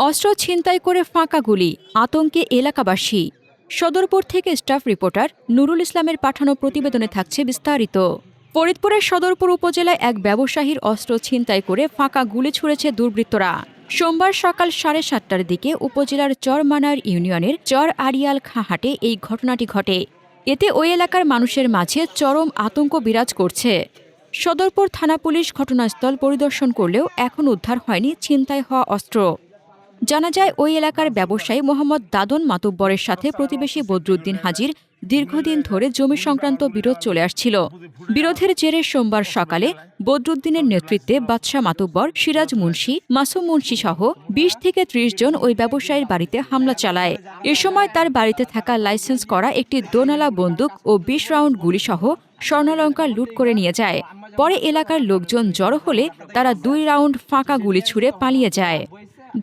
অস্ত্র ছিনতাই করে ফাঁকা গুলি, আতঙ্কে এলাকাবাসী। সদরপুর থেকে স্টাফ রিপোর্টার নুরুল ইসলামের পাঠানো প্রতিবেদনে থাকছে বিস্তারিত। ফরিদপুরের সদরপুর উপজেলায় এক ব্যবসায়ীর অস্ত্র ছিনতাই করে ফাঁকা গুলি ছুড়েছে দুর্বৃত্তরা। সোমবার সকাল 7:30টার দিকে উপজেলার চরমানার ইউনিয়নের চর আড়িয়াল খাহাটে এই ঘটনাটি ঘটে। এতে ওই এলাকার মানুষের মাঝে চরম আতঙ্ক বিরাজ করছে। সদরপুর থানা পুলিশ ঘটনাস্থল পরিদর্শন করলেও এখন উদ্ধার হয়নি ছিনতাই হওয়া অস্ত্র। জানা যায় ওই এলাকার ব্যবসায়ী মোহাম্মদ দাদন মাতুব্বরের সাথে প্রতিবেশী বদরুদ্দিন হাজির দীর্ঘদিন ধরে জমি সংক্রান্ত বিরোধ চলে আসছিল। বিরোধের জেরে সোমবার সকালে বদরুদ্দিনের নেতৃত্বে বাদশাহ মাতুব্বর, সিরাজ মুন্সি, মাসুম মুন্সি সহ ২০ থেকে ৩০ জন ওই ব্যবসায়ীর বাড়িতে হামলা চালায়। এ সময় তার বাড়িতে থাকা লাইসেন্স করা একটি দোনালা বন্দুক ও ২০ রাউন্ড গুলিসহ স্বর্ণালঙ্কার লুট করে নিয়ে যায়। পরে এলাকার লোকজন জড়ো হলে তারা ২ রাউন্ড ফাঁকা গুলি ছুড়ে পালিয়ে যায়।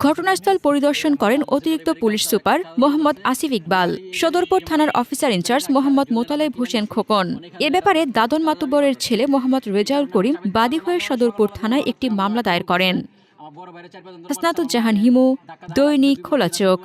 ঘটনাস্থল পরিদর্শন করেন অতিরিক্ত পুলিশ সুপার মোহাম্মদ আসিফ ইকবাল, সদরপুর থানার অফিসার ইনচার্জ মোহাম্মদ মোতালেব হোসেন খোকন। এ ব্যাপারে দাদন মাতুব্বরের ছেলে মোহাম্মদ রেজাউল করিম বাদী হয়ে সদরপুর থানায় একটি মামলা দায়ের করেন। হাসনাতুজ্জাহান হিমু, দৈনিক খোলা চোখ।